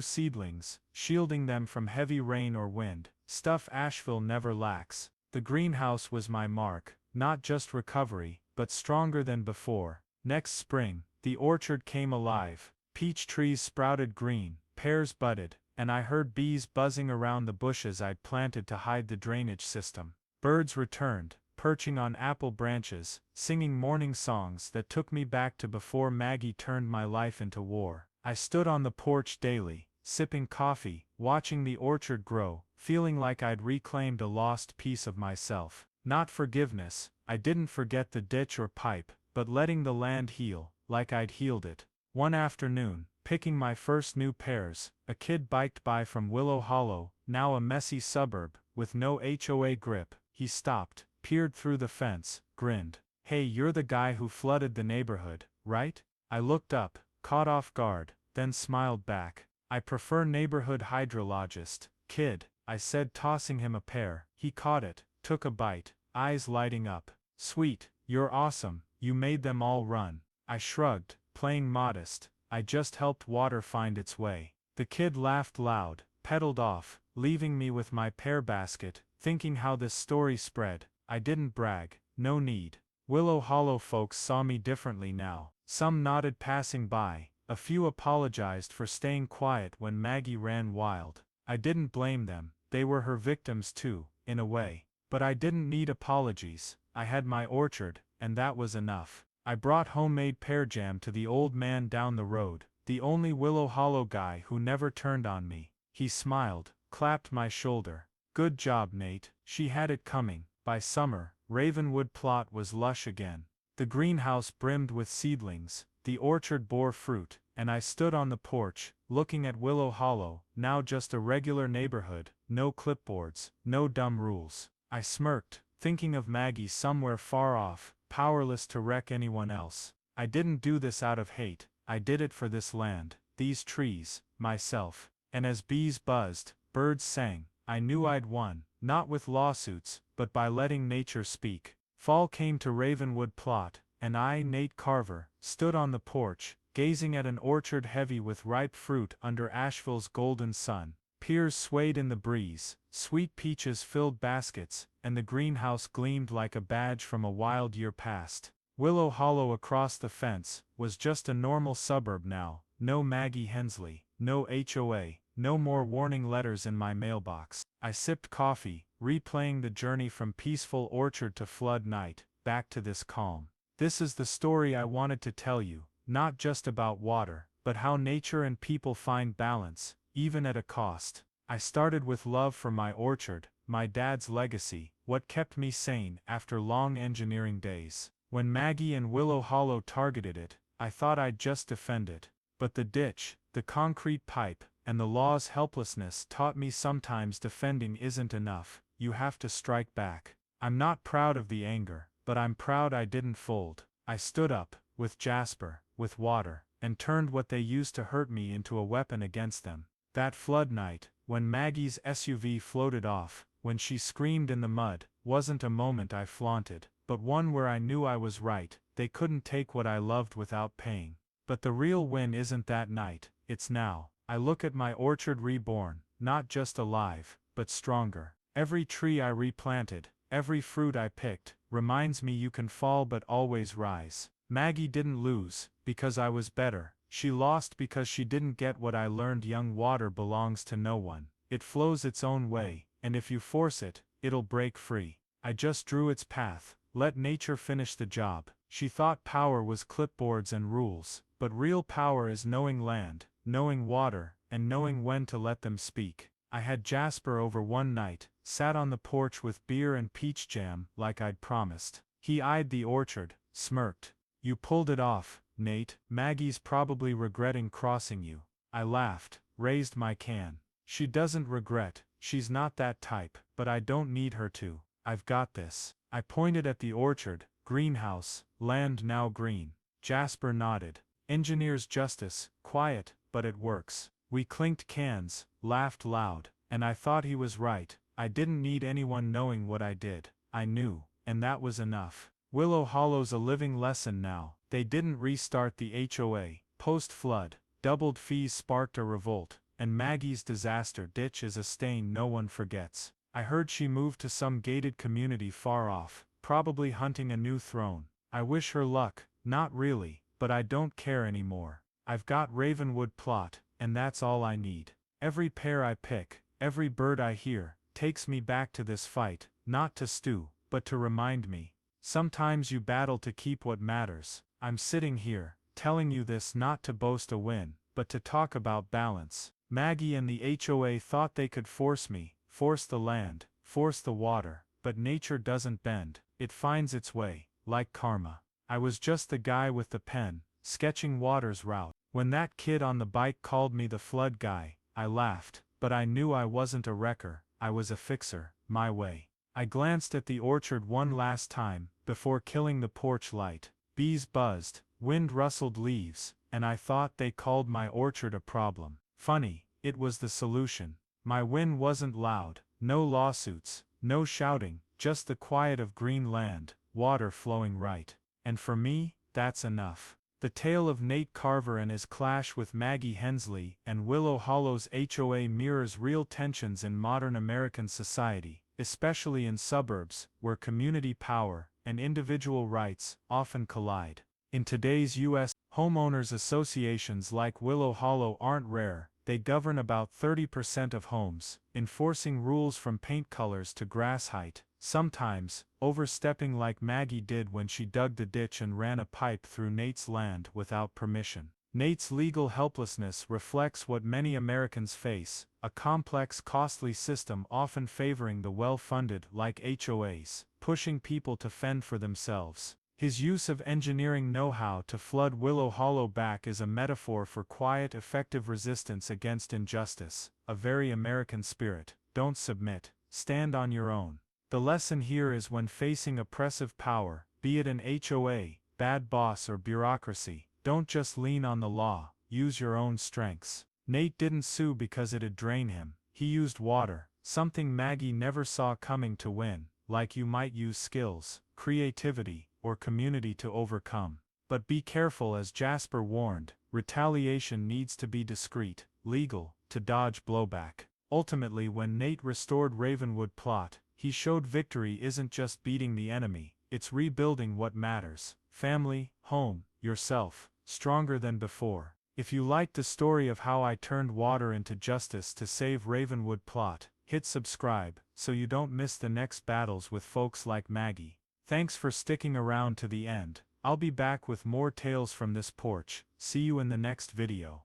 seedlings, shielding them from heavy rain or wind, stuff Asheville never lacks. The greenhouse was my mark, not just recovery, but stronger than before. Next spring, the orchard came alive. Peach trees sprouted green, pears budded, and I heard bees buzzing around the bushes I'd planted to hide the drainage system. Birds returned, perching on apple branches, singing morning songs that took me back to before Maggie turned my life into war. I stood on the porch daily, sipping coffee, watching the orchard grow, feeling like I'd reclaimed a lost piece of myself. Not forgiveness, I didn't forget the ditch or pipe, but letting the land heal, like I'd healed it. One afternoon, picking my first new pears, a kid biked by from Willow Hollow, now a messy suburb, with no HOA grip. He stopped, peered through the fence, grinned. "Hey, you're the guy who flooded the neighborhood, right?" I looked up, caught off guard, then smiled back. "I prefer neighborhood hydrologist, kid," I said, tossing him a pear. He caught it, took a bite, eyes lighting up. "Sweet, you're awesome, you made them all run." I shrugged, playing modest. "I just helped water find its way." The kid laughed loud, pedaled off, leaving me with my pear basket, thinking how this story spread. I didn't brag, no need. Willow Hollow folks saw me differently now. Some nodded passing by, a few apologized for staying quiet when Maggie ran wild. I didn't blame them, they were her victims too, in a way. But I didn't need apologies, I had my orchard, and that was enough. I brought homemade pear jam to the old man down the road, the only Willow Hollow guy who never turned on me. He smiled, clapped my shoulder. "Good job, Nate." She had it coming. By summer, Ravenwood Plot was lush again. The greenhouse brimmed with seedlings, the orchard bore fruit, and I stood on the porch, looking at Willow Hollow, now just a regular neighborhood, no clipboards, no dumb rules. I smirked, thinking of Maggie somewhere far off, powerless to wreck anyone else. I didn't do this out of hate, I did it for this land, these trees, myself. And as bees buzzed, birds sang, I knew I'd won, not with lawsuits, but by letting nature speak. Fall came to Ravenwood Plot, and I, Nate Carver, stood on the porch, gazing at an orchard heavy with ripe fruit under Asheville's golden sun. Pears swayed in the breeze, sweet peaches filled baskets, and the greenhouse gleamed like a badge from a wild year past. Willow Hollow across the fence was just a normal suburb now, no Maggie Hensley, no HOA, no more warning letters in my mailbox. I sipped coffee, replaying the journey from peaceful orchard to flood night, back to this calm. This is the story I wanted to tell you, not just about water, but how nature and people find balance, even at a cost. I started with love for my orchard, my dad's legacy, what kept me sane after long engineering days. When Maggie and Willow Hollow targeted it, I thought I'd just defend it. But the ditch, the concrete pipe, and the law's helplessness taught me sometimes defending isn't enough, you have to strike back. I'm not proud of the anger, but I'm proud I didn't fold. I stood up, with Jasper, with water, and turned what they used to hurt me into a weapon against them. That flood night, when Maggie's SUV floated off, when she screamed in the mud, wasn't a moment I flaunted, but one where I knew I was right. They couldn't take what I loved without paying. But the real win isn't that night, it's now. I look at my orchard reborn, not just alive, but stronger. Every tree I replanted, every fruit I picked, reminds me you can fall but always rise. Maggie didn't lose, because I was better. She lost because she didn't get what I learned: young water belongs to no one. It flows its own way, and if you force it, it'll break free. I just drew its path, let nature finish the job. She thought power was clipboards and rules, but real power is knowing land, knowing water, and knowing when to let them speak. I had Jasper over one night, sat on the porch with beer and peach jam like I'd promised. He eyed the orchard, smirked. "You pulled it off, Nate. Maggie's probably regretting crossing you." I laughed, raised my can. "She doesn't regret, she's not that type, but I don't need her to. I've got this." I pointed at the orchard, greenhouse, land now green. Jasper nodded. "Engineer's justice, quiet, but it works." We clinked cans, laughed loud, and I thought he was right. I didn't need anyone knowing what I did. I knew, and that was enough. Willow Hollow's a living lesson now. They didn't restart the HOA. Post-flood, doubled fees sparked a revolt, and Maggie's disaster ditch is a stain no one forgets. I heard she moved to some gated community far off, probably hunting a new throne. I wish her luck. Not really, but I don't care anymore. I've got Ravenwood Plot, and that's all I need. Every pear I pick, every bird I hear, takes me back to this fight, not to stew, but to remind me. Sometimes you battle to keep what matters. I'm sitting here, telling you this not to boast a win, but to talk about balance. Maggie and the HOA thought they could force me, force the land, force the water, but nature doesn't bend, it finds its way, like karma. I was just the guy with the pen, sketching water's route. When that kid on the bike called me the flood guy, I laughed, but I knew I wasn't a wrecker, I was a fixer, my way. I glanced at the orchard one last time, before killing the porch light. Bees buzzed, wind rustled leaves, and I thought they called my orchard a problem. Funny, it was the solution. My win wasn't loud, no lawsuits, no shouting, just the quiet of green land, water flowing right. And for me, that's enough. The tale of Nate Carver and his clash with Maggie Hensley and Willow Hollow's HOA mirrors real tensions in modern American society, especially in suburbs, where community power and individual rights often collide. In today's U.S., homeowners associations like Willow Hollow aren't rare. They govern about 30% of homes, enforcing rules from paint colors to grass height, sometimes overstepping like Maggie did when she dug the ditch and ran a pipe through Nate's land without permission. Nate's legal helplessness reflects what many Americans face, a complex, costly system often favoring the well-funded like HOAs, pushing people to fend for themselves. His use of engineering know-how to flood Willow Hollow back is a metaphor for quiet, effective resistance against injustice, a very American spirit. Don't submit, stand on your own. The lesson here is when facing oppressive power, be it an HOA, bad boss or bureaucracy, don't just lean on the law, use your own strengths. Nate didn't sue because it'd drain him. He used water, something Maggie never saw coming, to win, like you might use skills, creativity, or community to overcome. But be careful, as Jasper warned, retaliation needs to be discreet, legal, to dodge blowback. Ultimately, when Nate restored Ravenwood Plot, he showed victory isn't just beating the enemy, it's rebuilding what matters: family, home, yourself, stronger than before. If you liked the story of how I turned water into justice to save Ravenwood Plot, hit subscribe so you don't miss the next battles with folks like Maggie. Thanks for sticking around to the end. I'll be back with more tales from this porch. See you in the next video.